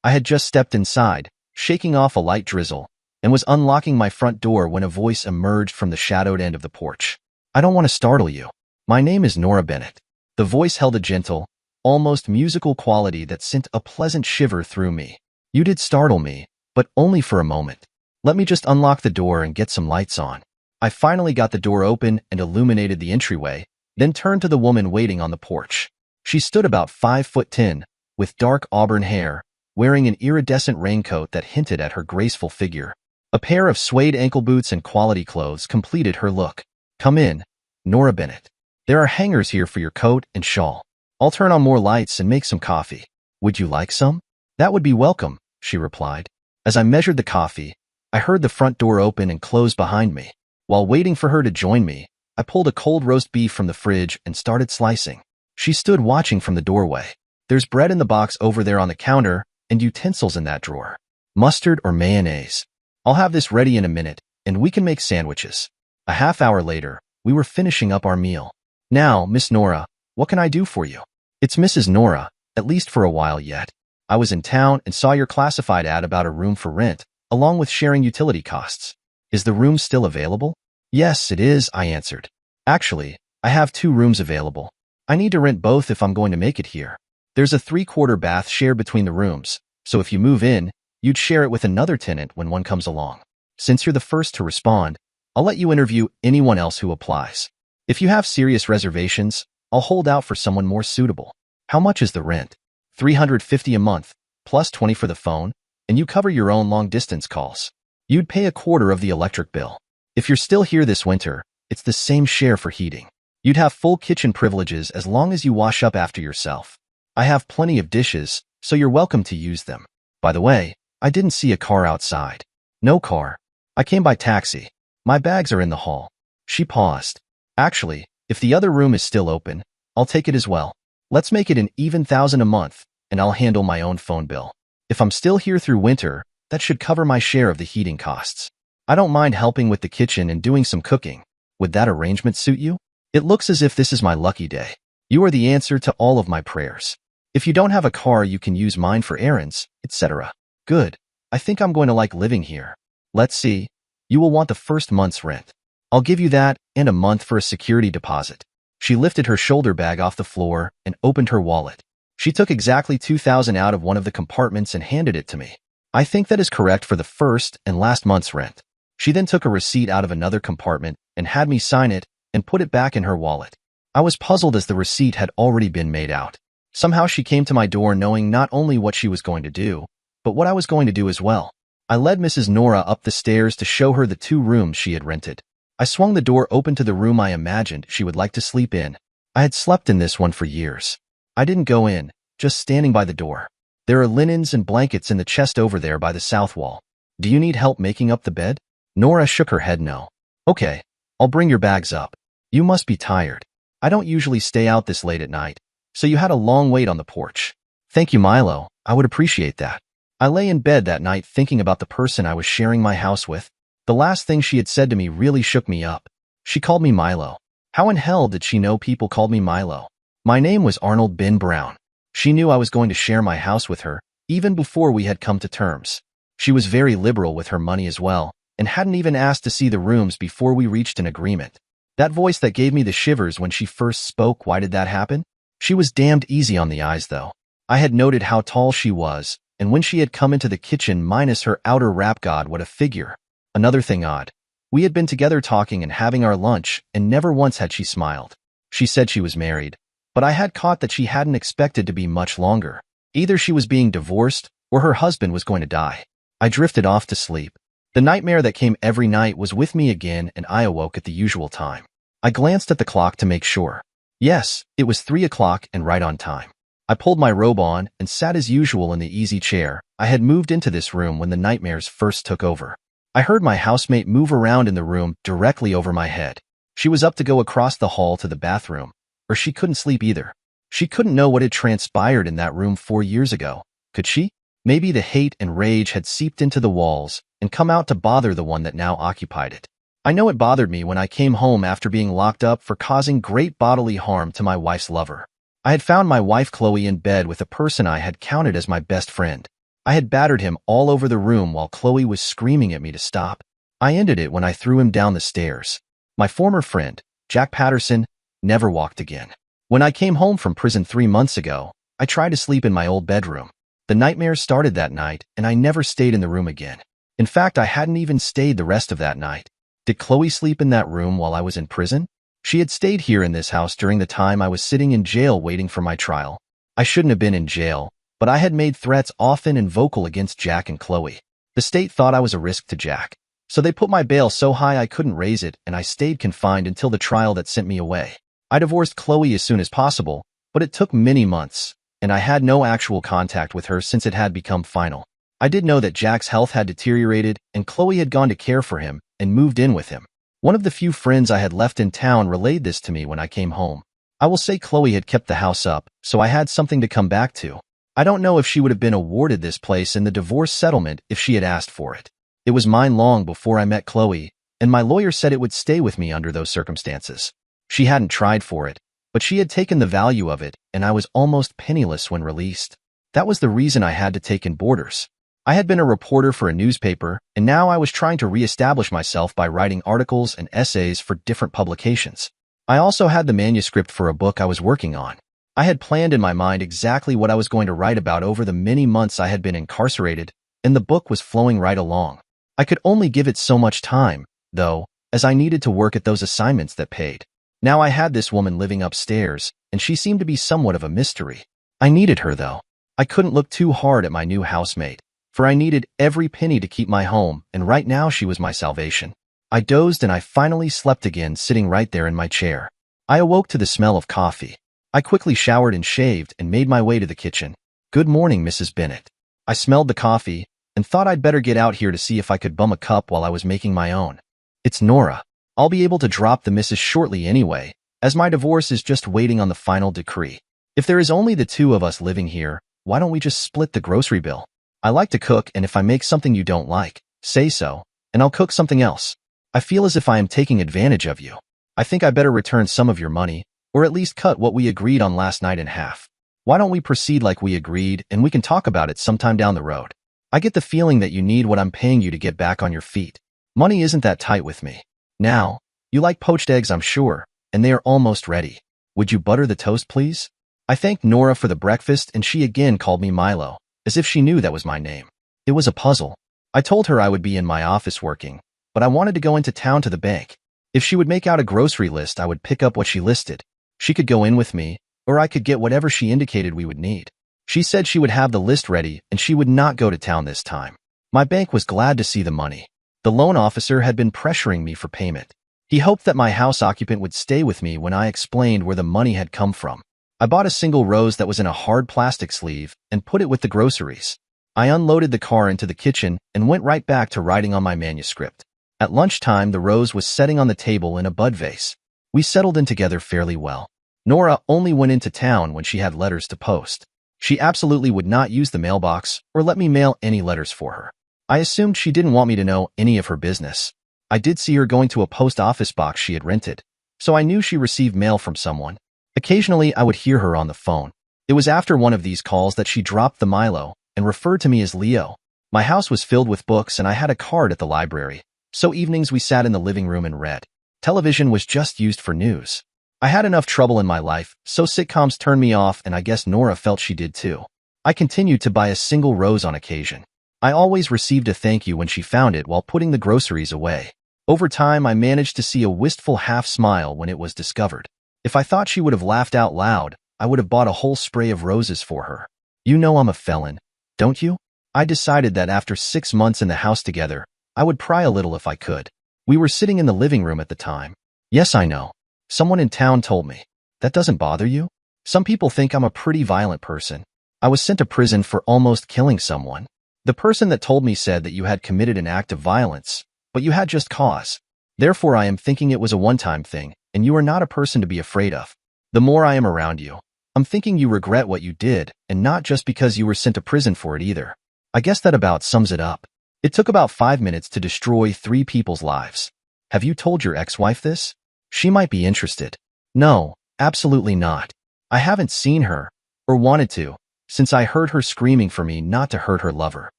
I had just stepped inside, shaking off a light drizzle, and was unlocking my front door when a voice emerged from the shadowed end of the porch. "I don't want to startle you. My name is Nora Bennett." The voice held a gentle, almost musical quality that sent a pleasant shiver through me. "You did startle me, but only for a moment. Let me just unlock the door and get some lights on." I finally got the door open and illuminated the entryway, then turned to the woman waiting on the porch. She stood about 5'10", with dark auburn hair, wearing an iridescent raincoat that hinted at her graceful figure. A pair of suede ankle boots and quality clothes completed her look. "Come in, Nora Bennett. There are hangers here for your coat and shawl. I'll turn on more lights and make some coffee. Would you like some?" "That would be welcome," she replied. As I measured the coffee, I heard the front door open and close behind me. While waiting for her to join me, I pulled a cold roast beef from the fridge and started slicing. She stood watching from the doorway. "There's bread in the box over there on the counter and utensils in that drawer. Mustard or mayonnaise? I'll have this ready in a minute, and we can make sandwiches." A half hour later, we were finishing up our meal. "Now, Miss Nora, what can I do for you?" "It's Mrs. Nora, at least for a while yet. I was in town and saw your classified ad about a room for rent, along with sharing utility costs. Is the room still available?" "Yes, it is," I answered. "Actually, I have 2 rooms available. I need to rent both if I'm going to make it here. There's a 3/4 bath shared between the rooms, so if you move in, you'd share it with another tenant when one comes along. Since you're the first to respond, I'll let you interview anyone else who applies. If you have serious reservations, I'll hold out for someone more suitable." "How much is the rent?" $350 a month, plus 20 for the phone, and you cover your own long-distance calls. You'd pay a quarter of the electric bill. If you're still here this winter, it's the same share for heating. You'd have full kitchen privileges as long as you wash up after yourself. I have plenty of dishes, so you're welcome to use them. By the way, I didn't see a car outside." "No car. I came by taxi. My bags are in the hall." She paused. "Actually, if the other room is still open, I'll take it as well. Let's make it an even $1,000 a month, and I'll handle my own phone bill. If I'm still here through winter, that should cover my share of the heating costs. I don't mind helping with the kitchen and doing some cooking. Would that arrangement suit you? It looks as if this is my lucky day. You are the answer to all of my prayers. If you don't have a car, you can use mine for errands, etc." "Good. I think I'm going to like living here. Let's see. You will want the first month's rent. I'll give you that and a month for a security deposit." She lifted her shoulder bag off the floor and opened her wallet. She took exactly $2,000 out of one of the compartments and handed it to me. "I think that is correct for the first and last month's rent." She then took a receipt out of another compartment and had me sign it and put it back in her wallet. I was puzzled as the receipt had already been made out. Somehow she came to my door knowing not only what she was going to do, but what I was going to do as well. I led Mrs. Nora up the stairs to show her the 2 rooms she had rented. I swung the door open to the room I imagined she would like to sleep in. I had slept in this one for years. I didn't go in, just standing by the door. "There are linens and blankets in the chest over there by the south wall. Do you need help making up the bed?" Nora shook her head no. "Okay, I'll bring your bags up. You must be tired. I don't usually stay out this late at night, so you had a long wait on the porch." "Thank you, Milo. I would appreciate that." I lay in bed that night thinking about the person I was sharing my house with. The last thing she had said to me really shook me up. She called me Milo. How in hell did she know people called me Milo? My name was Arnold Ben Brown. She knew I was going to share my house with her, even before we had come to terms. She was very liberal with her money as well, and hadn't even asked to see the rooms before we reached an agreement. That voice that gave me the shivers when she first spoke, why did that happen? She was damned easy on the eyes, though. I had noted how tall she was, and when she had come into the kitchen minus her outer wrap, God, what a figure. Another thing odd. We had been together talking and having our lunch, and never once had she smiled. She said she was married, but I had caught that she hadn't expected to be much longer. Either she was being divorced, or her husband was going to die. I drifted off to sleep. The nightmare that came every night was with me again, and I awoke at the usual time. I glanced at the clock to make sure. Yes, it was 3 o'clock and right on time. I pulled my robe on and sat as usual in the easy chair. I had moved into this room when the nightmares first took over. I heard my housemate move around in the room directly over my head. She was up to go across the hall to the bathroom, or she couldn't sleep either. She couldn't know what had transpired in that room 4 years ago, could she? Maybe the hate and rage had seeped into the walls and come out to bother the one that now occupied it. I know it bothered me when I came home after being locked up for causing great bodily harm to my wife's lover. I had found my wife Chloe in bed with a person I had counted as my best friend. I had battered him all over the room while Chloe was screaming at me to stop. I ended it when I threw him down the stairs. My former friend, Jack Patterson, never walked again. When I came home from prison 3 months ago, I tried to sleep in my old bedroom. The nightmares started that night, and I never stayed in the room again. In fact, I hadn't even stayed the rest of that night. Did Chloe sleep in that room while I was in prison? She had stayed here in this house during the time I was sitting in jail waiting for my trial. I shouldn't have been in jail, but I had made threats often and vocal against Jack and Chloe. The state thought I was a risk to Jack, so they put my bail so high I couldn't raise it, and I stayed confined until the trial that sent me away. I divorced Chloe as soon as possible, but it took many months, and I had no actual contact with her since it had become final. I did know that Jack's health had deteriorated, and Chloe had gone to care for him and moved in with him. One of the few friends I had left in town relayed this to me when I came home. I will say Chloe had kept the house up, so I had something to come back to. I don't know if she would have been awarded this place in the divorce settlement if she had asked for it. It was mine long before I met Chloe, and my lawyer said it would stay with me under those circumstances. She hadn't tried for it, but she had taken the value of it, and I was almost penniless when released. That was the reason I had to take in boarders. I had been a reporter for a newspaper, and now I was trying to reestablish myself by writing articles and essays for different publications. I also had the manuscript for a book I was working on. I had planned in my mind exactly what I was going to write about over the many months I had been incarcerated, and the book was flowing right along. I could only give it so much time, though, as I needed to work at those assignments that paid. Now I had this woman living upstairs, and she seemed to be somewhat of a mystery. I needed her, though. I couldn't look too hard at my new housemate, for I needed every penny to keep my home, and right now she was my salvation. I dozed and I finally slept again, sitting right there in my chair. I awoke to the smell of coffee. I quickly showered and shaved and made my way to the kitchen. "Good morning, Mrs. Bennett." I smelled the coffee and thought I'd better get out here to see if I could bum a cup while I was making my own. "It's Nora. I'll be able to drop the missus shortly anyway, as my divorce is just waiting on the final decree. If there is only the two of us living here, why don't we just split the grocery bill? I like to cook, and if I make something you don't like, say so, and I'll cook something else. I feel as if I am taking advantage of you. I think I better return some of your money, or at least cut what we agreed on last night in half. Why don't we proceed like we agreed, and we can talk about it sometime down the road? I get the feeling that you need what I'm paying you to get back on your feet. Money isn't that tight with me. Now, you like poached eggs, I'm sure, and they are almost ready. Would you butter the toast, please?" I thanked Nora for the breakfast, and she again called me Milo, as if she knew that was my name. It was a puzzle. I told her I would be in my office working, but I wanted to go into town to the bank. If she would make out a grocery list, I would pick up what she listed. She could go in with me, or I could get whatever she indicated we would need. She said she would have the list ready and she would not go to town this time. My bank was glad to see the money. The loan officer had been pressuring me for payment. He hoped that my house occupant would stay with me when I explained where the money had come from. I bought a single rose that was in a hard plastic sleeve and put it with the groceries. I unloaded the car into the kitchen and went right back to writing on my manuscript. At lunchtime, the rose was setting on the table in a bud vase. We settled in together fairly well. Nora only went into town when she had letters to post. She absolutely would not use the mailbox or let me mail any letters for her. I assumed she didn't want me to know any of her business. I did see her going to a post office box she had rented, so I knew she received mail from someone. Occasionally, I would hear her on the phone. It was after one of these calls that she dropped the Milo and referred to me as Leo. My house was filled with books and I had a card at the library, so evenings we sat in the living room and read. Television was just used for news. I had enough trouble in my life, so sitcoms turned me off, and I guess Nora felt she did too. I continued to buy a single rose on occasion. I always received a thank you when she found it while putting the groceries away. Over time, I managed to see a wistful half smile when it was discovered. If I thought she would have laughed out loud, I would have bought a whole spray of roses for her. You know I'm a felon, don't you? I decided that after 6 months in the house together, I would pry a little if I could. We were sitting in the living room at the time. Yes, I know. Someone in town told me. That doesn't bother you? Some people think I'm a pretty violent person. I was sent to prison for almost killing someone. The person that told me said that you had committed an act of violence, but you had just cause. Therefore, I am thinking it was a one-time thing, and you are not a person to be afraid of. The more I am around you, I'm thinking you regret what you did, and not just because you were sent to prison for it either. I guess that about sums it up. It took about 5 minutes to destroy 3 people's lives. Have you told your ex-wife this? She might be interested. No, absolutely not. I haven't seen her, or wanted to, since I heard her screaming for me not to hurt her lover.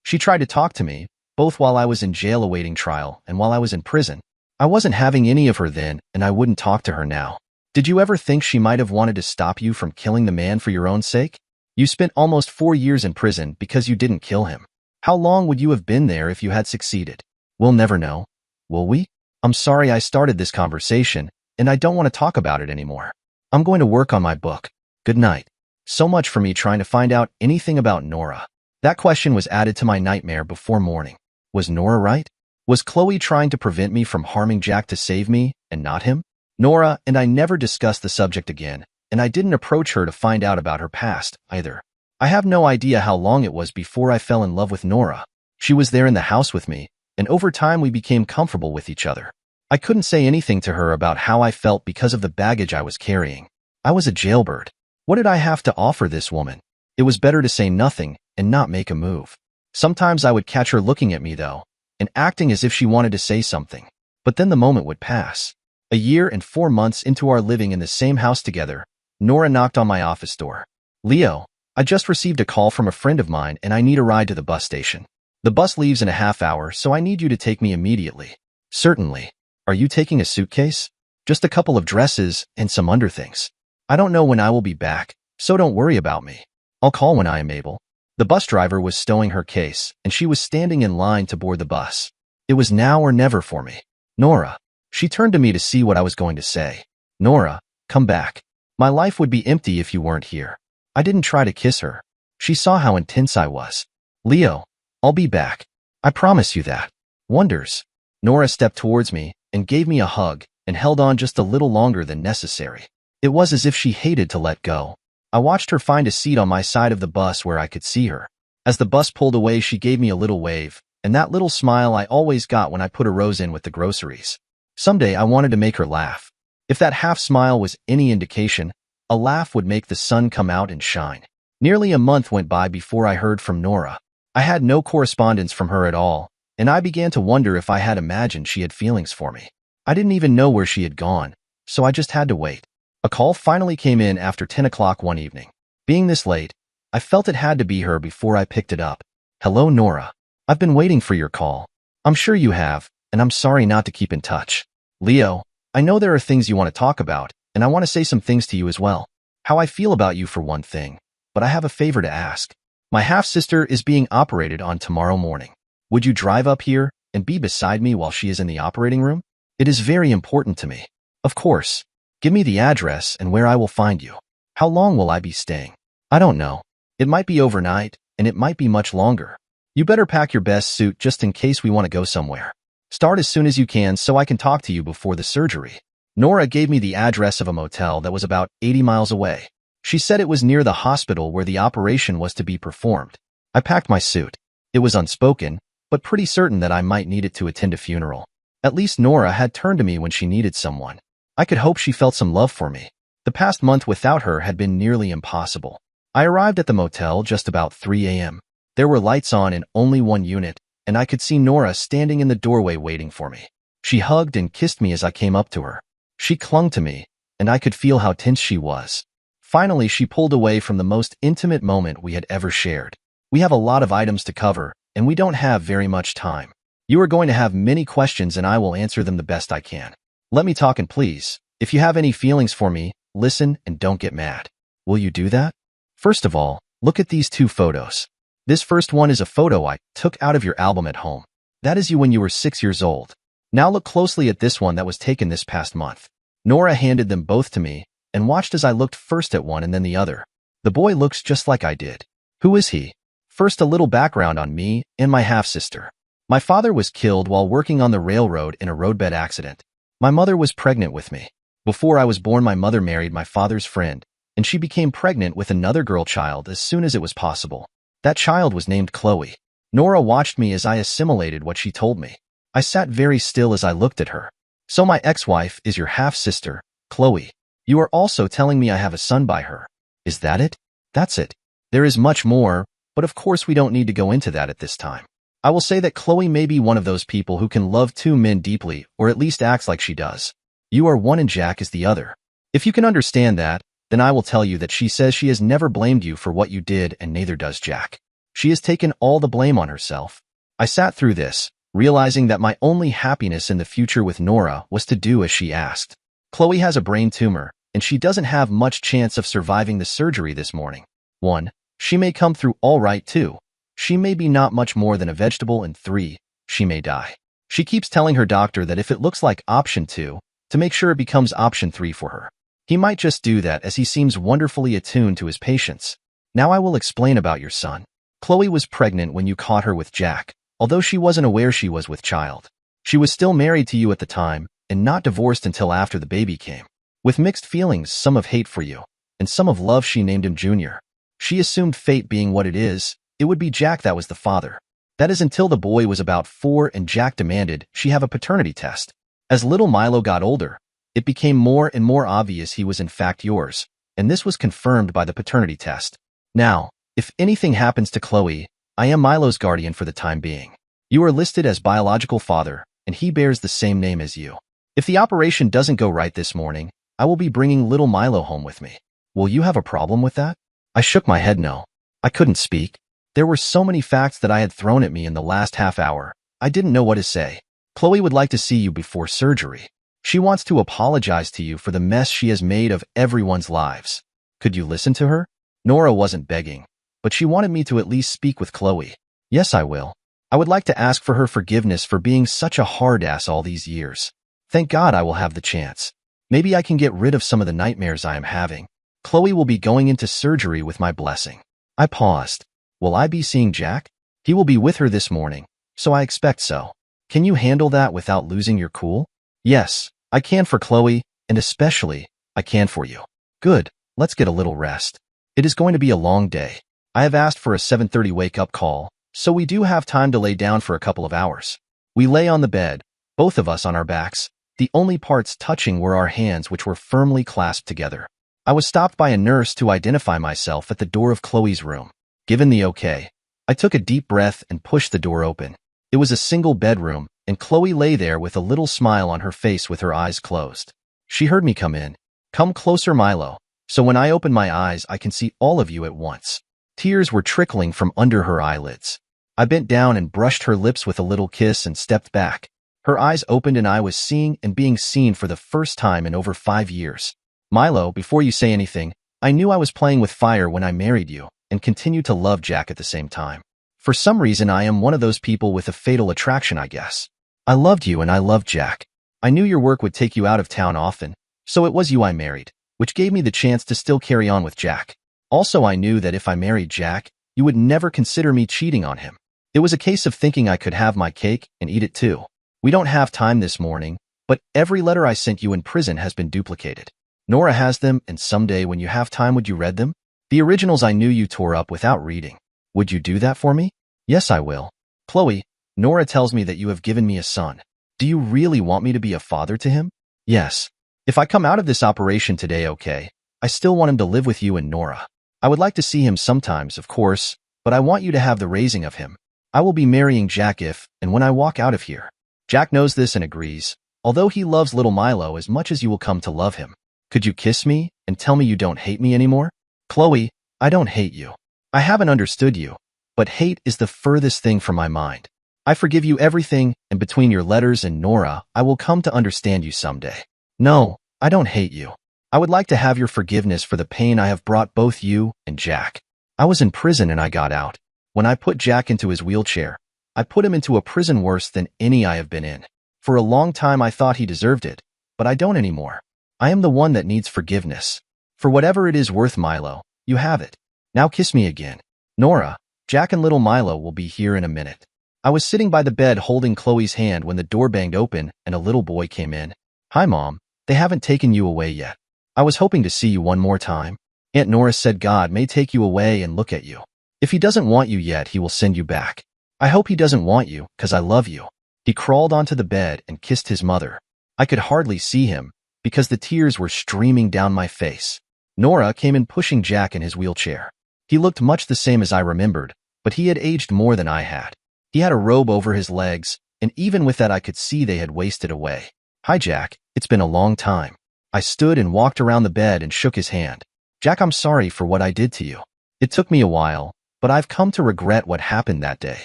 She tried to talk to me, both while I was in jail awaiting trial and while I was in prison. I wasn't having any of her then, and I wouldn't talk to her now. Did you ever think she might have wanted to stop you from killing the man for your own sake? You spent almost 4 years in prison because you didn't kill him. How long would you have been there if you had succeeded? We'll never know, will we? I'm sorry I started this conversation, and I don't want to talk about it anymore. I'm going to work on my book. Good night. So much for me trying to find out anything about Nora. That question was added to my nightmare before morning. Was Nora right? Was Chloe trying to prevent me from harming Jack to save me, and not him? Nora and I never discussed the subject again, and I didn't approach her to find out about her past, either. I have no idea how long it was before I fell in love with Nora. She was there in the house with me, and over time we became comfortable with each other. I couldn't say anything to her about how I felt because of the baggage I was carrying. I was a jailbird. What did I have to offer this woman? It was better to say nothing and not make a move. Sometimes I would catch her looking at me, though, and acting as if she wanted to say something. But then the moment would pass. A year and 4 months into our living in the same house together, Nora knocked on my office door. Leo, I just received a call from a friend of mine and I need a ride to the bus station. The bus leaves in a half hour, so I need you to take me immediately. Certainly. Are you taking a suitcase? Just a couple of dresses and some underthings. I don't know when I will be back, so don't worry about me. I'll call when I am able. The bus driver was stowing her case, and she was standing in line to board the bus. It was now or never for me. Nora. She turned to me to see what I was going to say. Nora, come back. My life would be empty if you weren't here. I didn't try to kiss her. She saw how intense I was. Leo, I'll be back. I promise you that. Wonders. Nora stepped towards me and gave me a hug and held on just a little longer than necessary. It was as if she hated to let go. I watched her find a seat on my side of the bus where I could see her. As the bus pulled away, she gave me a little wave, and that little smile I always got when I put a rose in with the groceries. Someday I wanted to make her laugh. If that half smile was any indication, a laugh would make the sun come out and shine. Nearly a month went by before I heard from Nora. I had no correspondence from her at all, and I began to wonder if I had imagined she had feelings for me. I didn't even know where she had gone, so I just had to wait. A call finally came in after 10 o'clock one evening. Being this late, I felt it had to be her before I picked it up. Hello, Nora. I've been waiting for your call. I'm sure you have, and I'm sorry not to keep in touch. Leo, I know there are things you want to talk about, and I want to say some things to you as well. How I feel about you for one thing, but I have a favor to ask. My half-sister is being operated on tomorrow morning. Would you drive up here and be beside me while she is in the operating room? It is very important to me. Of course. Give me the address and where I will find you. How long will I be staying? I don't know. It might be overnight, and it might be much longer. You better pack your best suit just in case we want to go somewhere. Start as soon as you can so I can talk to you before the surgery. Nora gave me the address of a motel that was about 80 miles away. She said it was near the hospital where the operation was to be performed. I packed my suit. It was unspoken, but pretty certain that I might need it to attend a funeral. At least Nora had turned to me when she needed someone. I could hope she felt some love for me. The past month without her had been nearly impossible. I arrived at the motel just about 3 a.m. There were lights on in only one unit, and I could see Nora standing in the doorway waiting for me. She hugged and kissed me as I came up to her. She clung to me, and I could feel how tense she was. Finally, she pulled away from the most intimate moment we had ever shared. We have a lot of items to cover, and we don't have very much time. You are going to have many questions, and I will answer them the best I can. Let me talk, and please, if you have any feelings for me, listen and don't get mad. Will you do that? First of all, look at these 2 photos. This first one is a photo I took out of your album at home. That is you when you were 6 years old. Now look closely at this one that was taken this past month. Nora handed them both to me and watched as I looked first at one and then the other. The boy looks just like I did. Who is he? First, a little background on me and my half-sister. My father was killed while working on the railroad in a roadbed accident. My mother was pregnant with me. Before I was born, my mother married my father's friend, and she became pregnant with another girl child as soon as it was possible. That child was named Chloe. Nora watched me as I assimilated what she told me. I sat very still as I looked at her. So my ex-wife is your half-sister, Chloe. You are also telling me I have a son by her. Is that it? That's it. There is much more, but of course we don't need to go into that at this time. I will say that Chloe may be one of those people who can love 2 men deeply, or at least acts like she does. You are one and Jack is the other. If you can understand that, Then I will tell you that she says she has never blamed you for what you did, and neither does Jack. She has taken all the blame on herself. I sat through this, realizing that my only happiness in the future with Nora was to do as she asked. Chloe has a brain tumor, and she doesn't have much chance of surviving the surgery this morning. 1. She may come through all right. 2. She may be not much more than a vegetable. And 3. She may die. She keeps telling her doctor that if it looks like option 2, to make sure it becomes option 3 for her. He might just do that, as he seems wonderfully attuned to his patients. Now I will explain about your son. Chloe was pregnant when you caught her with Jack, although she wasn't aware she was with child. She was still married to you at the time, and not divorced until after the baby came. With mixed feelings, some of hate for you, and some of love, she named him Junior. She assumed, fate being what it is, it would be Jack that was the father. That is until the boy was about 4 and Jack demanded she have a paternity test. As little Milo got older, it became more and more obvious he was in fact yours, and this was confirmed by the paternity test. Now, if anything happens to Chloe, I am Milo's guardian for the time being. You are listed as biological father, and he bears the same name as you. If the operation doesn't go right this morning, I will be bringing little Milo home with me. Will you have a problem with that? I shook my head no. I couldn't speak. There were so many facts that I had thrown at me in the last half hour, I didn't know what to say. Chloe would like to see you before surgery. She wants to apologize to you for the mess she has made of everyone's lives. Could you listen to her? Nora wasn't begging, but she wanted me to at least speak with Chloe. Yes, I will. I would like to ask for her forgiveness for being such a hard ass all these years. Thank God I will have the chance. Maybe I can get rid of some of the nightmares I am having. Chloe will be going into surgery with my blessing. I paused. Will I be seeing Jack? He will be with her this morning, so I expect so. Can you handle that without losing your cool? Yes, I can for Chloe, and especially, I can for you. Good, let's get a little rest. It is going to be a long day. I have asked for a 7:30 wake-up call, so we do have time to lay down for a couple of hours. We lay on the bed, both of us on our backs. The only parts touching were our hands, which were firmly clasped together. I was stopped by a nurse to identify myself at the door of Chloe's room. Given the okay, I took a deep breath and pushed the door open. It was a single bedroom, and Chloe lay there with a little smile on her face with her eyes closed. She heard me come in. Come closer, Milo, so when I open my eyes I can see all of you at once. Tears were trickling from under her eyelids. I bent down and brushed her lips with a little kiss and stepped back. Her eyes opened and I was seeing and being seen for the first time in over 5 years. Milo, before you say anything, I knew I was playing with fire when I married you, and continue to love Jack at the same time. For some reason I am one of those people with a fatal attraction, I guess. I loved you and I loved Jack. I knew your work would take you out of town often, so it was you I married, which gave me the chance to still carry on with Jack. Also, I knew that if I married Jack, you would never consider me cheating on him. It was a case of thinking I could have my cake and eat it too. We don't have time this morning, but every letter I sent you in prison has been duplicated. Nora has them, and someday when you have time, would you read them? The originals I knew you tore up without reading. Would you do that for me? Yes, I will. Chloe, Nora tells me that you have given me a son. Do you really want me to be a father to him? Yes. If I come out of this operation today okay, I still want him to live with you and Nora. I would like to see him sometimes, of course, but I want you to have the raising of him. I will be marrying Jack if and when I walk out of here. Jack knows this and agrees, although he loves little Milo as much as you will come to love him. Could you kiss me and tell me you don't hate me anymore? Chloe, I don't hate you. I haven't understood you, but hate is the furthest thing from my mind. I forgive you everything, and between your letters and Nora, I will come to understand you someday. No, I don't hate you. I would like to have your forgiveness for the pain I have brought both you and Jack. I was in prison and I got out. When I put Jack into his wheelchair, I put him into a prison worse than any I have been in. For a long time I thought he deserved it, but I don't anymore. I am the one that needs forgiveness. For whatever it is worth, Milo, you have it. Now kiss me again. Nora, Jack and little Milo will be here in a minute. I was sitting by the bed holding Chloe's hand when the door banged open and a little boy came in. Hi, Mom. They haven't taken you away yet. I was hoping to see you one more time. Aunt Nora said God may take you away and look at you. If he doesn't want you yet, he will send you back. I hope he doesn't want you, 'cause I love you. He crawled onto the bed and kissed his mother. I could hardly see him, because the tears were streaming down my face. Nora came in pushing Jack in his wheelchair. He looked much the same as I remembered, but he had aged more than I had. He had a robe over his legs, and even with that I could see they had wasted away. Hi, Jack. It's been a long time. I stood and walked around the bed and shook his hand. Jack, I'm sorry for what I did to you. It took me a while, but I've come to regret what happened that day.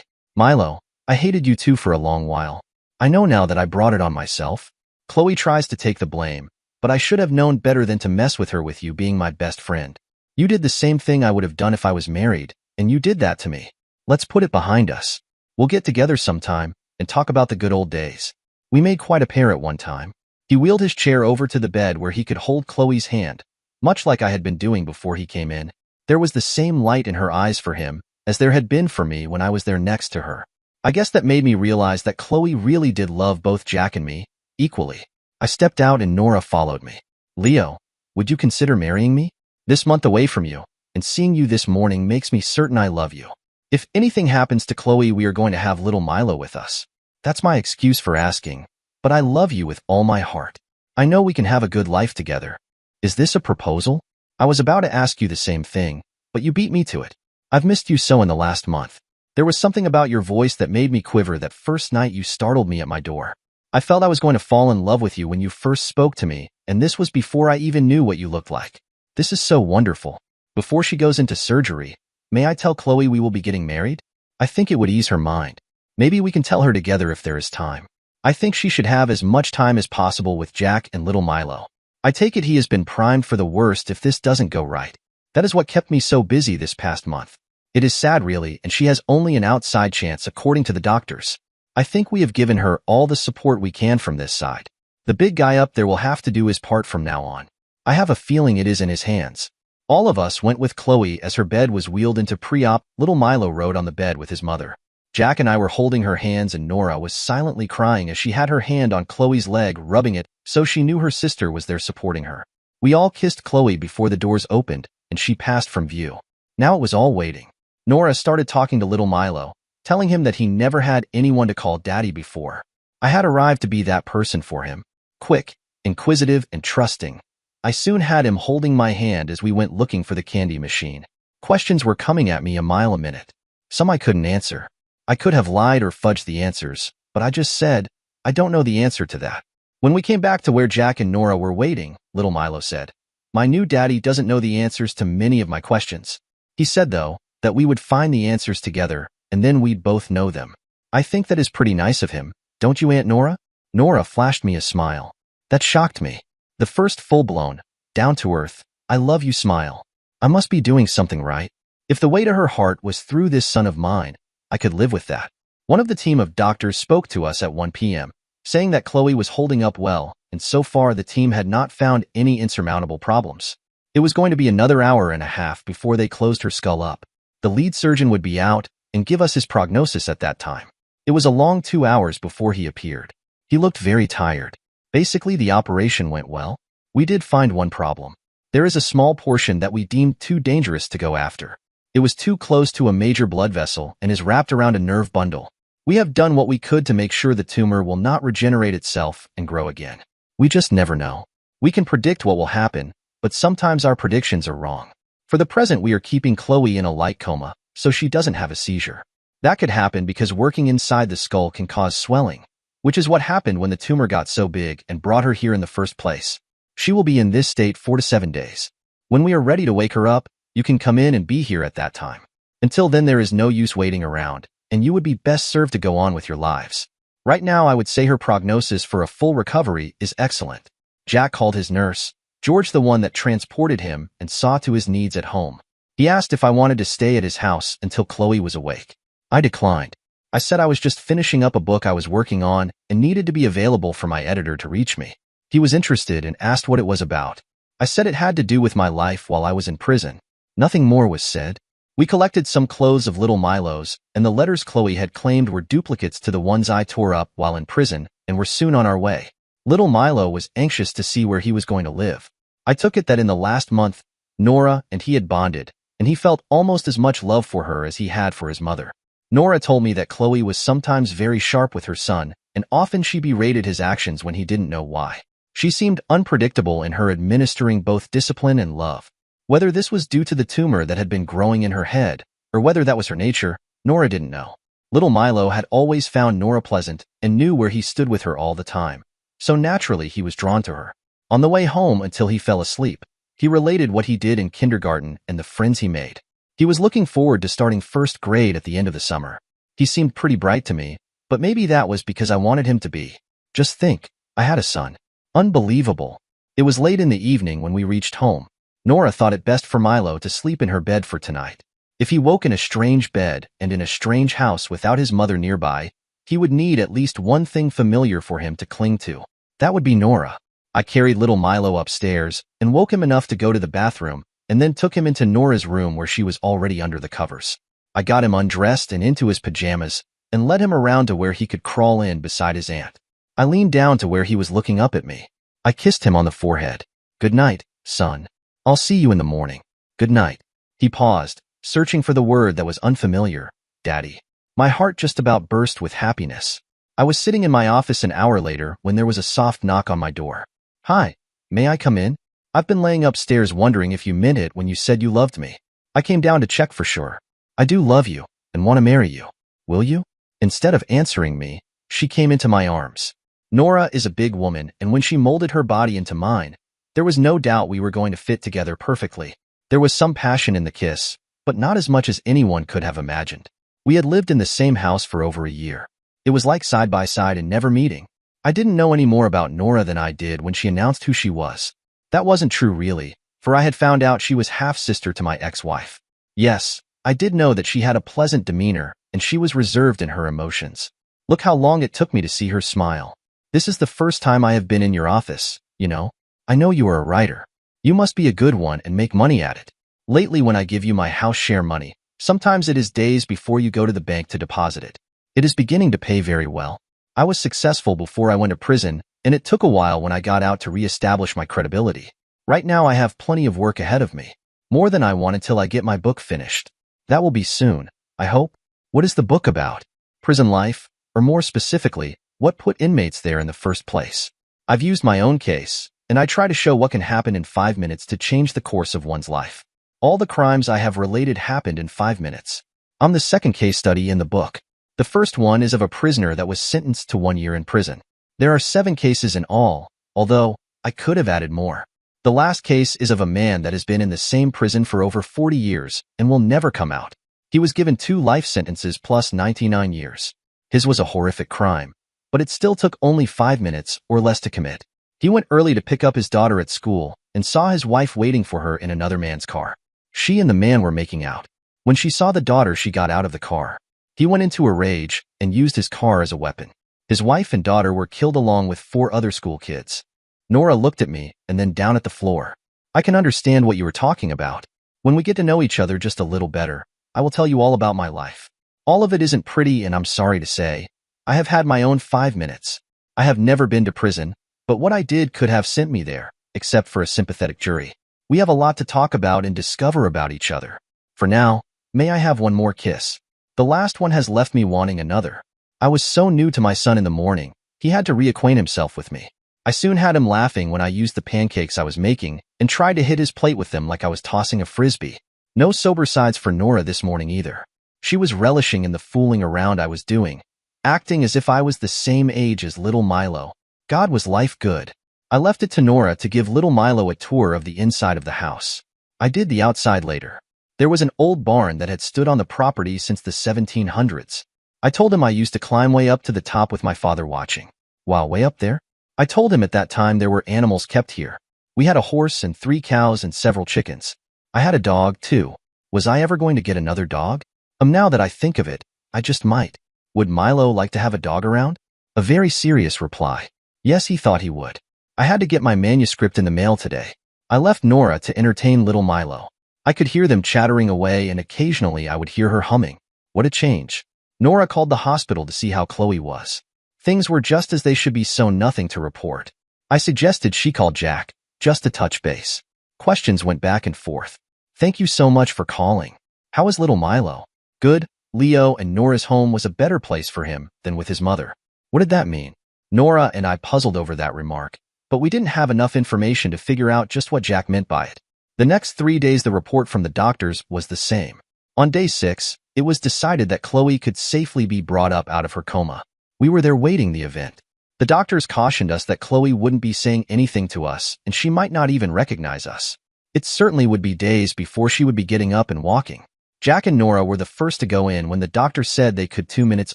Milo, I hated you too for a long while. I know now that I brought it on myself. Chloe tries to take the blame, but I should have known better than to mess with her with you being my best friend. You did the same thing I would have done if I was married, and you did that to me. Let's put it behind us. We'll get together sometime and talk about the good old days. We made quite a pair at one time. He wheeled his chair over to the bed where he could hold Chloe's hand, much like I had been doing before he came in. There was the same light in her eyes for him as there had been for me when I was there next to her. I guess that made me realize that Chloe really did love both Jack and me equally. I stepped out and Nora followed me. Leo, would you consider marrying me? This month away from you, and seeing you this morning makes me certain I love you. If anything happens to Chloe, we are going to have little Milo with us. That's my excuse for asking, but I love you with all my heart. I know we can have a good life together. Is this a proposal? I was about to ask you the same thing, but you beat me to it. I've missed you so in the last month. There was something about your voice that made me quiver that first night you startled me at my door. I felt I was going to fall in love with you when you first spoke to me, and this was before I even knew what you looked like. This is so wonderful. Before she goes into surgery, may I tell Chloe we will be getting married? I think it would ease her mind. Maybe we can tell her together if there is time. I think she should have as much time as possible with Jack and little Milo. I take it he has been primed for the worst if this doesn't go right. That is what kept me so busy this past month. It is sad really, and she has only an outside chance according to the doctors. I think we have given her all the support we can from this side. The big guy up there will have to do his part from now on. I have a feeling it is in his hands. All of us went with Chloe as her bed was wheeled into pre-op. Little Milo rode on the bed with his mother. Jack and I were holding her hands and Nora was silently crying as she had her hand on Chloe's leg, rubbing it, so she knew her sister was there supporting her. We all kissed Chloe before the doors opened and she passed from view. Now it was all waiting. Nora started talking to little Milo, telling him that he never had anyone to call daddy before. I had arrived to be that person for him. Quick, inquisitive, and trusting. I soon had him holding my hand as we went looking for the candy machine. Questions were coming at me a mile a minute. Some I couldn't answer. I could have lied or fudged the answers, but I just said, I don't know the answer to that. When we came back to where Jack and Nora were waiting, little Milo said, my new daddy doesn't know the answers to many of my questions. He said, though, that we would find the answers together, and then we'd both know them. I think that is pretty nice of him, don't you, Aunt Nora? Nora flashed me a smile. That shocked me. The first full-blown, down-to-earth, I love you smile. I must be doing something right. If the way to her heart was through this son of mine, I could live with that. One of the team of doctors spoke to us at 1 p.m., saying that Chloe was holding up well, and so far the team had not found any insurmountable problems. It was going to be another hour and a half before they closed her skull up. The lead surgeon would be out and give us his prognosis at that time. It was a long 2 hours before he appeared. He looked very tired. Basically, the operation went well. We did find one problem. There is a small portion that we deemed too dangerous to go after. It was too close to a major blood vessel and is wrapped around a nerve bundle. We have done what we could to make sure the tumor will not regenerate itself and grow again. We just never know. We can predict what will happen, but sometimes our predictions are wrong. For the present, we are keeping Chloe in a light coma, so she doesn't have a seizure. That could happen because working inside the skull can cause swelling, which is what happened when the tumor got so big and brought her here in the first place. She will be in this state 4 to 7 days. When we are ready to wake her up, you can come in and be here at that time. Until then, there is no use waiting around, and you would be best served to go on with your lives. Right now, I would say her prognosis for a full recovery is excellent. Jack called his nurse, George, the one that transported him, and saw to his needs at home. He asked if I wanted to stay at his house until Chloe was awake. I declined. I said I was just finishing up a book I was working on and needed to be available for my editor to reach me. He was interested and asked what it was about. I said it had to do with my life while I was in prison. Nothing more was said. We collected some clothes of little Milo's, and the letters Chloe had claimed were duplicates to the ones I tore up while in prison, and were soon on our way. Little Milo was anxious to see where he was going to live. I took it that in the last month, Nora and he had bonded, and he felt almost as much love for her as he had for his mother. Nora told me that Chloe was sometimes very sharp with her son, and often she berated his actions when he didn't know why. She seemed unpredictable in her administering both discipline and love. Whether this was due to the tumor that had been growing in her head, or whether that was her nature, Nora didn't know. Little Milo had always found Nora pleasant and knew where he stood with her all the time. So naturally he was drawn to her. On the way home until he fell asleep, He related what he did in kindergarten and the friends he made. He was looking forward to starting first grade at the end of the summer. He seemed pretty bright to me, but maybe that was because I wanted him to be. Just think, I had a son. Unbelievable. It was late in the evening when we reached home. Nora thought it best for Milo to sleep in her bed for tonight. If he woke in a strange bed and in a strange house without his mother nearby, he would need at least one thing familiar for him to cling to. That would be Nora. I carried little Milo upstairs and woke him enough to go to the bathroom, and then took him into Nora's room where she was already under the covers. I got him undressed and into his pajamas and led him around to where he could crawl in beside his aunt. I leaned down to where he was looking up at me. I kissed him on the forehead. "Good night, son. I'll see you in the morning. Good night." He paused, searching for the word that was unfamiliar. "Daddy." My heart just about burst with happiness. I was sitting in my office an hour later when there was a soft knock on my door. "Hi, may I come in? I've been laying upstairs wondering if you meant it when you said you loved me. I came down to check for sure. I do love you and want to marry you. Will you?" Instead of answering me, she came into my arms. Nora is a big woman, and when she molded her body into mine, there was no doubt we were going to fit together perfectly. There was some passion in the kiss, but not as much as anyone could have imagined. We had lived in the same house for over a year. It was like side by side and never meeting. I didn't know any more about Nora than I did when she announced who she was. That wasn't true really, for I had found out she was half-sister to my ex-wife. Yes, I did know that she had a pleasant demeanor, and she was reserved in her emotions. Look how long it took me to see her smile. "This is the first time I have been in your office, you know. I know you are a writer. You must be a good one and make money at it. Lately when I give you my house share money, sometimes it is days before you go to the bank to deposit it. It is beginning to pay very well. I was successful before I went to prison, and it took a while when I got out to re-establish my credibility. Right now I have plenty of work ahead of me, more than I want until I get my book finished. That will be soon, I hope." "What is the book about?" "Prison life, or more specifically, what put inmates there in the first place. I've used my own case, and I try to show what can happen in 5 minutes to change the course of one's life. All the crimes I have related happened in 5 minutes. I'm the second case study in the book. The first one is of a prisoner that was sentenced to 1 year in prison. There are 7 cases in all, although I could have added more. The last case is of a man that has been in the same prison for over 40 years and will never come out. He was given 2 life sentences plus 99 years. His was a horrific crime, but it still took only 5 minutes or less to commit. He went early to pick up his daughter at school and saw his wife waiting for her in another man's car. She and the man were making out. When she saw the daughter, she got out of the car. He went into a rage and used his car as a weapon. His wife and daughter were killed along with 4 other school kids. Nora looked at me and then down at the floor. "I can understand what you were talking about. When we get to know each other just a little better, I will tell you all about my life. All of it isn't pretty, and I'm sorry to say, I have had my own 5 minutes. I have never been to prison, but what I did could have sent me there, except for a sympathetic jury. We have a lot to talk about and discover about each other. For now, may I have one more kiss? The last one has left me wanting another. I was so new to my son in the morning, he had to reacquaint himself with me. I soon had him laughing when I used the pancakes I was making and tried to hit his plate with them like I was tossing a frisbee. No sober sides for Nora this morning either. She was relishing in the fooling around I was doing, acting as if I was the same age as little Milo. God, was life good. I left it to Nora to give little Milo a tour of the inside of the house. I did the outside later. There was an old barn that had stood on the property since the 1700s. I told him I used to climb way up to the top with my father watching. While way up there, I told him at that time there were animals kept here. We had a horse and 3 cows and several chickens. I had a dog, too. Was I ever going to get another dog? Now that I think of it, I just might. Would Milo like to have a dog around? A very serious reply. Yes, he thought he would. I had to get my manuscript in the mail today. I left Nora to entertain little Milo. I could hear them chattering away, and occasionally I would hear her humming. What a change. Nora called the hospital to see how Chloe was. Things were just as they should be, so nothing to report. I suggested she call Jack, just to touch base. Questions went back and forth. Thank you so much for calling. How is little Milo? Good. Leo and Nora's home was a better place for him than with his mother. What did that mean? Nora and I puzzled over that remark, but we didn't have enough information to figure out just what Jack meant by it. The next 3 days the report from the doctors was the same. On day 6, it was decided that Chloe could safely be brought up out of her coma. We were there waiting the event. The doctors cautioned us that Chloe wouldn't be saying anything to us, and she might not even recognize us. It certainly would be days before she would be getting up and walking. Jack and Nora were the first to go in when the doctor said they could 2 minutes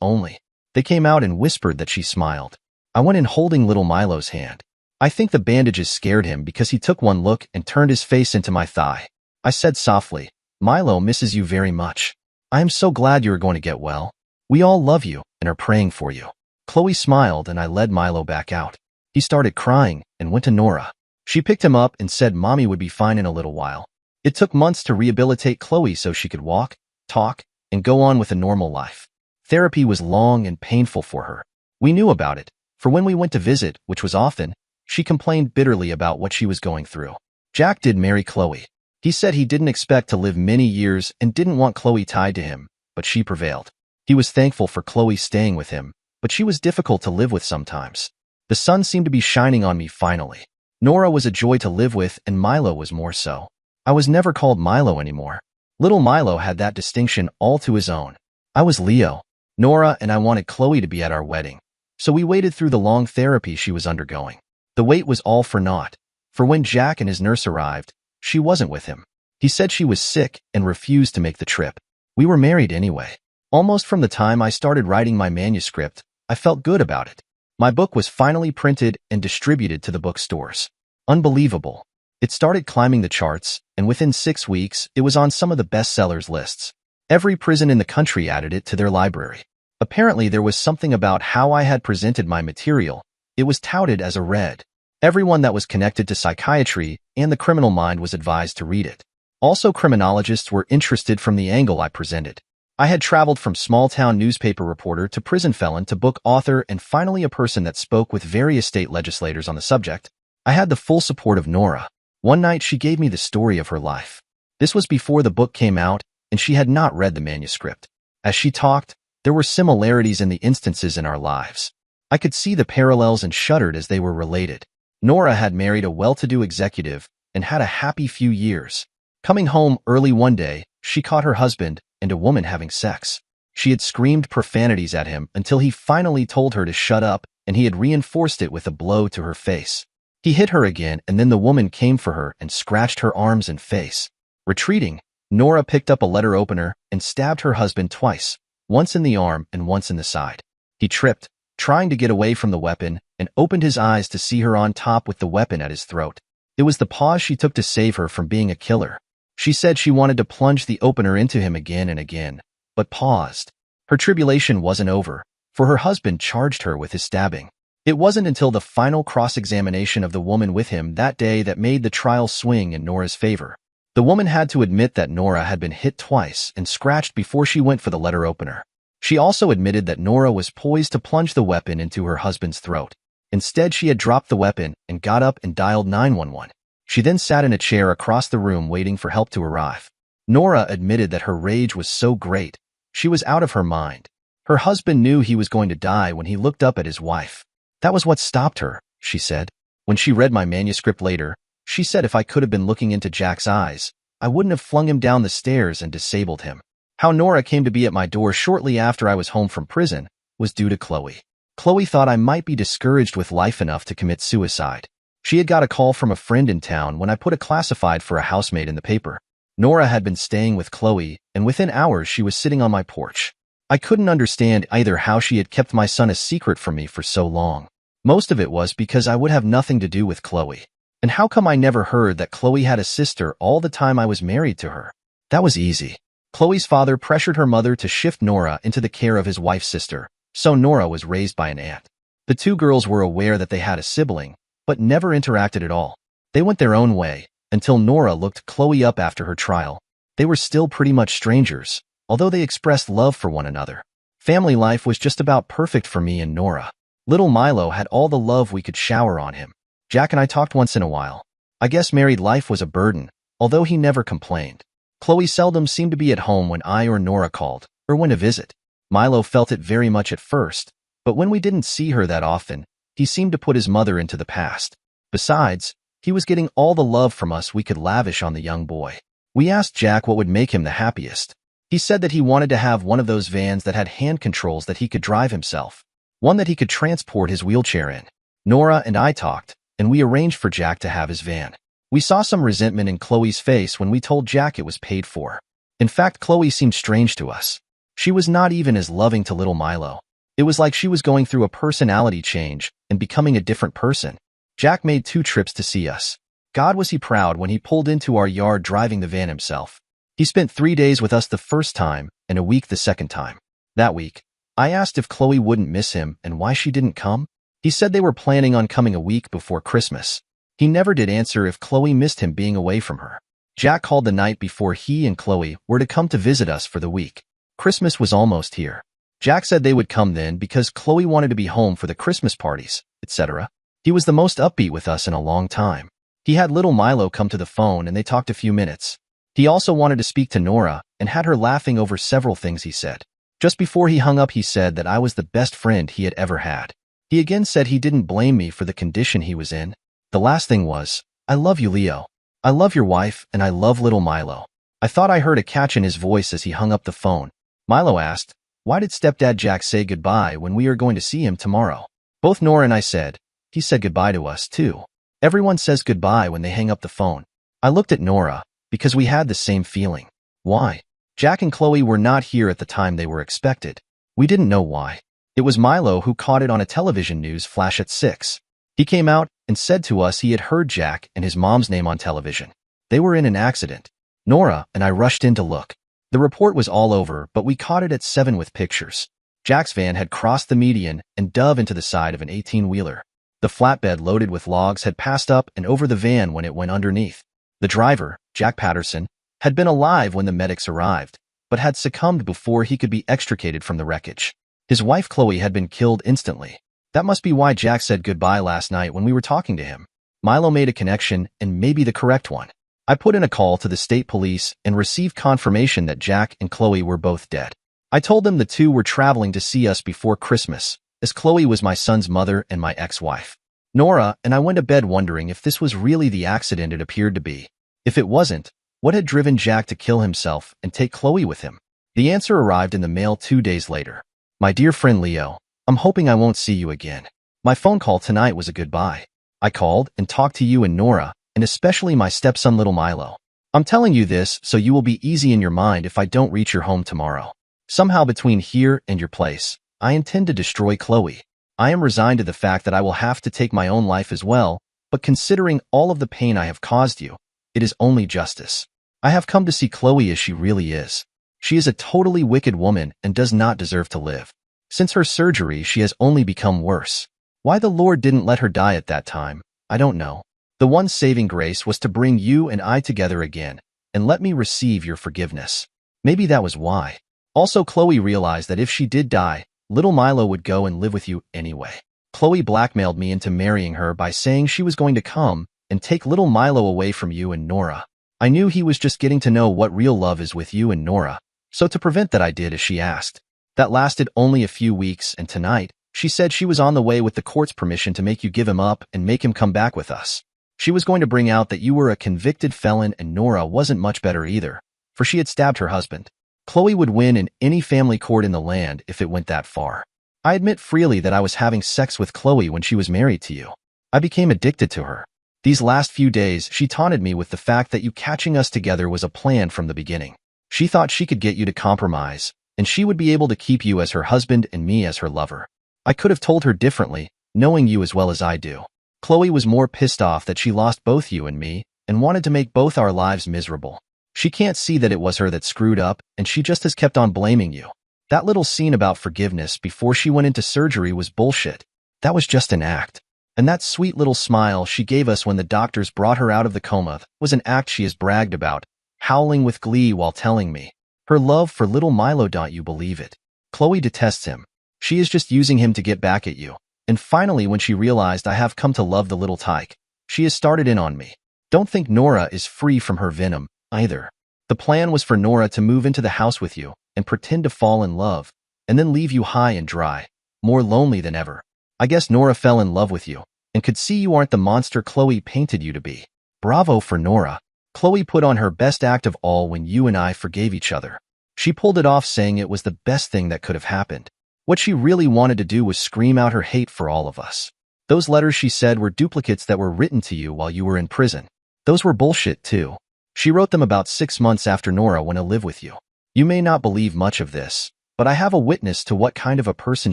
only. They came out and whispered that she smiled. I went in holding little Milo's hand. I think the bandages scared him because he took one look and turned his face into my thigh. I said softly, "Milo misses you very much. I am so glad you are going to get well. We all love you and are praying for you." Chloe smiled and I led Milo back out. He started crying and went to Nora. She picked him up and said Mommy would be fine in a little while. It took months to rehabilitate Chloe so she could walk, talk, and go on with a normal life. Therapy was long and painful for her. We knew about it, for when we went to visit, which was often, she complained bitterly about what she was going through. Jack did marry Chloe. He said he didn't expect to live many years and didn't want Chloe tied to him, but she prevailed. He was thankful for Chloe staying with him, but she was difficult to live with sometimes. The sun seemed to be shining on me finally. Nora was a joy to live with and Milo was more so. I was never called Milo anymore. Little Milo had that distinction all to his own. I was Leo. Nora and I wanted Chloe to be at our wedding. So we waited through the long therapy she was undergoing. The wait was all for naught, for when Jack and his nurse arrived, she wasn't with him. He said she was sick and refused to make the trip. We were married anyway. Almost from the time I started writing my manuscript, I felt good about it. My book was finally printed and distributed to the bookstores. Unbelievable. It started climbing the charts, and within 6 weeks, it was on some of the bestsellers lists. Every prison in the country added it to their library. Apparently, there was something about how I had presented my material. It was touted as a read. Everyone that was connected to psychiatry and the criminal mind was advised to read it. Also, criminologists were interested from the angle I presented. I had traveled from small-town newspaper reporter to prison felon to book author and finally a person that spoke with various state legislators on the subject. I had the full support of Nora. One night she gave me the story of her life. This was before the book came out, and she had not read the manuscript. As she talked, there were similarities in the instances in our lives. I could see the parallels and shuddered as they were related. Nora had married a well-to-do executive and had a happy few years. Coming home early one day, she caught her husband and a woman having sex. She had screamed profanities at him until he finally told her to shut up, and he had reinforced it with a blow to her face. He hit her again, and then the woman came for her and scratched her arms and face. Retreating, Nora picked up a letter opener and stabbed her husband twice, once in the arm and once in the side. He tripped, trying to get away from the weapon, and opened his eyes to see her on top with the weapon at his throat. It was the pause she took to save her from being a killer. She said she wanted to plunge the opener into him again and again, but paused. Her tribulation wasn't over, for her husband charged her with his stabbing. It wasn't until the final cross-examination of the woman with him that day that made the trial swing in Nora's favor. The woman had to admit that Nora had been hit twice and scratched before she went for the letter opener. She also admitted that Nora was poised to plunge the weapon into her husband's throat. Instead, she had dropped the weapon and got up and dialed 911. She then sat in a chair across the room waiting for help to arrive. Nora admitted that her rage was so great, she was out of her mind. Her husband knew he was going to die when he looked up at his wife. That was what stopped her, she said. When she read my manuscript later, she said if I could have been looking into Jack's eyes, I wouldn't have flung him down the stairs and disabled him. How Nora came to be at my door shortly after I was home from prison was due to Chloe. Chloe thought I might be discouraged with life enough to commit suicide. She had got a call from a friend in town when I put a classified for a housemaid in the paper. Nora had been staying with Chloe, and within hours she was sitting on my porch. I couldn't understand either how she had kept my son a secret from me for so long. Most of it was because I would have nothing to do with Chloe. And how come I never heard that Chloe had a sister all the time I was married to her? That was easy. Chloe's father pressured her mother to shift Nora into the care of his wife's sister, so Nora was raised by an aunt. The two girls were aware that they had a sibling, but never interacted at all. They went their own way, until Nora looked Chloe up after her trial. They were still pretty much strangers, although they expressed love for one another. Family life was just about perfect for me and Nora. Little Milo had all the love we could shower on him. Jack and I talked once in a while. I guess married life was a burden, although he never complained. Chloe seldom seemed to be at home when I or Nora called, or went to visit. Milo felt it very much at first, but when we didn't see her that often, he seemed to put his mother into the past. Besides, he was getting all the love from us we could lavish on the young boy. We asked Jack what would make him the happiest. He said that he wanted to have one of those vans that had hand controls that he could drive himself, one that he could transport his wheelchair in. Nora and I talked, and we arranged for Jack to have his van. We saw some resentment in Chloe's face when we told Jack it was paid for. In fact, Chloe seemed strange to us. She was not even as loving to little Milo. It was like she was going through a personality change and becoming a different person. Jack made 2 trips to see us. God, was he proud when he pulled into our yard driving the van himself. He spent 3 days with us the first time and a week the second time. That week, I asked if Chloe wouldn't miss him and why she didn't come. He said they were planning on coming a week before Christmas. He never did answer if Chloe missed him being away from her. Jack called the night before he and Chloe were to come to visit us for the week. Christmas was almost here. Jack said they would come then because Chloe wanted to be home for the Christmas parties, etc. He was the most upbeat with us in a long time. He had little Milo come to the phone and they talked a few minutes. He also wanted to speak to Nora and had her laughing over several things he said. Just before he hung up, he said that I was the best friend he had ever had. He again said he didn't blame me for the condition he was in. The last thing was, I love you, Leo. I love your wife and I love little Milo. I thought I heard a catch in his voice as he hung up the phone. Milo asked, why did stepdad Jack say goodbye when we are going to see him tomorrow? Both Nora and I said, he said goodbye to us too. Everyone says goodbye when they hang up the phone. I looked at Nora, because we had the same feeling. Why? Jack and Chloe were not here at the time they were expected. We didn't know why. It was Milo who caught it on a television news flash at 6. He came out and said to us he had heard Jack and his mom's name on television. They were in an accident. Nora and I rushed in to look. The report was all over, but we caught it at 7 with pictures. Jack's van had crossed the median and dove into the side of an 18-wheeler. The flatbed loaded with logs had passed up and over the van when it went underneath. The driver, Jack Patterson, had been alive when the medics arrived, but had succumbed before he could be extricated from the wreckage. His wife Chloe had been killed instantly. That must be why Jack said goodbye last night when we were talking to him. Milo made a connection, and maybe the correct one. I put in a call to the state police and received confirmation that Jack and Chloe were both dead. I told them the two were traveling to see us before Christmas, as Chloe was my son's mother and my ex-wife. Nora and I went to bed wondering if this was really the accident it appeared to be. If it wasn't, what had driven Jack to kill himself and take Chloe with him? The answer arrived in the mail 2 days later. My dear friend Leo, I'm hoping I won't see you again. My phone call tonight was a goodbye. I called and talked to you and Nora, and especially my stepson little Milo. I'm telling you this so you will be easy in your mind if I don't reach your home tomorrow. Somehow between here and your place, I intend to destroy Chloe. I am resigned to the fact that I will have to take my own life as well, but considering all of the pain I have caused you, it is only justice. I have come to see Chloe as she really is. She is a totally wicked woman and does not deserve to live. Since her surgery, she has only become worse. Why the Lord didn't let her die at that time, I don't know. The one saving grace was to bring you and I together again, and let me receive your forgiveness. Maybe that was why. Also, Chloe realized that if she did die, little Milo would go and live with you anyway. Chloe blackmailed me into marrying her by saying she was going to come and take little Milo away from you and Nora. I knew he was just getting to know what real love is with you and Nora, so to prevent that I did as she asked. That lasted only a few weeks, and tonight, she said she was on the way with the court's permission to make you give him up and make him come back with us. She was going to bring out that you were a convicted felon and Nora wasn't much better either, for she had stabbed her husband. Chloe would win in any family court in the land if it went that far. I admit freely that I was having sex with Chloe when she was married to you. I became addicted to her. These last few days, she taunted me with the fact that you catching us together was a plan from the beginning. She thought she could get you to compromise, and she would be able to keep you as her husband and me as her lover. I could have told her differently, knowing you as well as I do. Chloe was more pissed off that she lost both you and me, and wanted to make both our lives miserable. She can't see that it was her that screwed up, and she just has kept on blaming you. That little scene about forgiveness before she went into surgery was bullshit. That was just an act. And that sweet little smile she gave us when the doctors brought her out of the coma was an act she has bragged about, howling with glee while telling me. Her love for little Milo, don't you believe it? Chloe detests him. She is just using him to get back at you. And finally, when she realized I have come to love the little tyke, she has started in on me. Don't think Nora is free from her venom, either. The plan was for Nora to move into the house with you and pretend to fall in love, and then leave you high and dry, more lonely than ever. I guess Nora fell in love with you and could see you aren't the monster Chloe painted you to be. Bravo for Nora. Chloe put on her best act of all when you and I forgave each other. She pulled it off, saying it was the best thing that could have happened. What she really wanted to do was scream out her hate for all of us. Those letters, she said, were duplicates that were written to you while you were in prison. Those were bullshit too. She wrote them about 6 months after Nora went to live with you. You may not believe much of this, but I have a witness to what kind of a person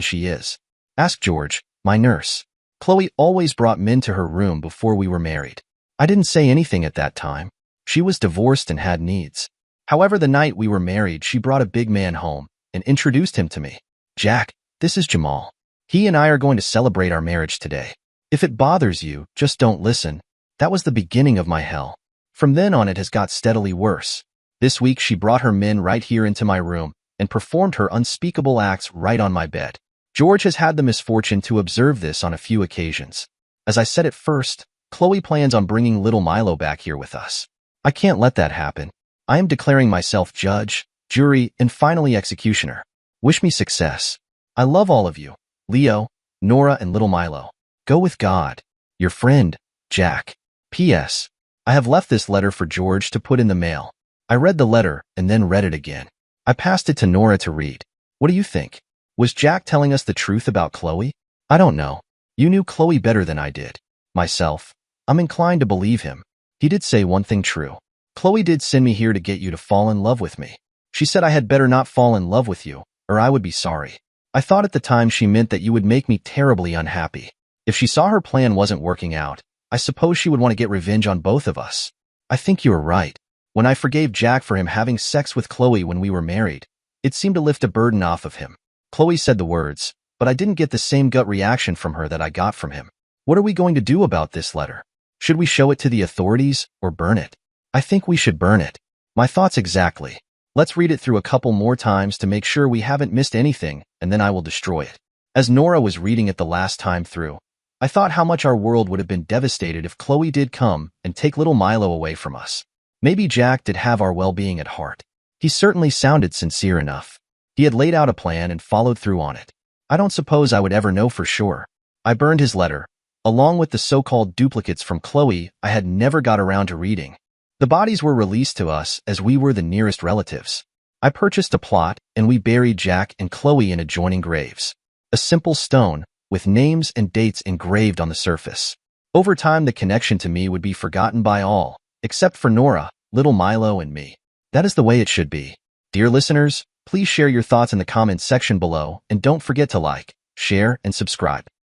she is. Ask George, my nurse. Chloe always brought men to her room before we were married. I didn't say anything at that time. She was divorced and had needs. However, the night we were married, she brought a big man home and introduced him to me. Jack, this is Jamal. He and I are going to celebrate our marriage today. If it bothers you, just don't listen. That was the beginning of my hell. From then on, it has got steadily worse. This week, she brought her men right here into my room and performed her unspeakable acts right on my bed. George has had the misfortune to observe this on a few occasions. As I said at first, Chloe plans on bringing little Milo back here with us. I can't let that happen. I am declaring myself judge, jury, and finally executioner. Wish me success. I love all of you, Leo, Nora, and little Milo. Go with God. Your friend, Jack. P.S. I have left this letter for George to put in the mail. I read the letter and then read it again. I passed it to Nora to read. What do you think? Was Jack telling us the truth about Chloe? I don't know. You knew Chloe better than I did. Myself, I'm inclined to believe him. He did say one thing true. Chloe did send me here to get you to fall in love with me. She said I had better not fall in love with you, or I would be sorry. I thought at the time she meant that you would make me terribly unhappy. If she saw her plan wasn't working out, I suppose she would want to get revenge on both of us. I think you are right. When I forgave Jack for him having sex with Chloe when we were married, it seemed to lift a burden off of him. Chloe said the words, but I didn't get the same gut reaction from her that I got from him. What are we going to do about this letter? Should we show it to the authorities or burn it? I think we should burn it. My thoughts exactly. Let's read it through a couple more times to make sure we haven't missed anything, and then I will destroy it. As Nora was reading it the last time through, I thought how much our world would have been devastated if Chloe did come and take little Milo away from us. Maybe Jack did have our well-being at heart. He certainly sounded sincere enough. He had laid out a plan and followed through on it. I don't suppose I would ever know for sure. I burned his letter, along with the so-called duplicates from Chloe I had never got around to reading. The bodies were released to us as we were the nearest relatives. I purchased a plot and we buried Jack and Chloe in adjoining graves. A simple stone with names and dates engraved on the surface. Over time, the connection to me would be forgotten by all, except for Nora, little Milo, and me. That is the way it should be. Dear listeners, please share your thoughts in the comments section below and don't forget to like, share, and subscribe.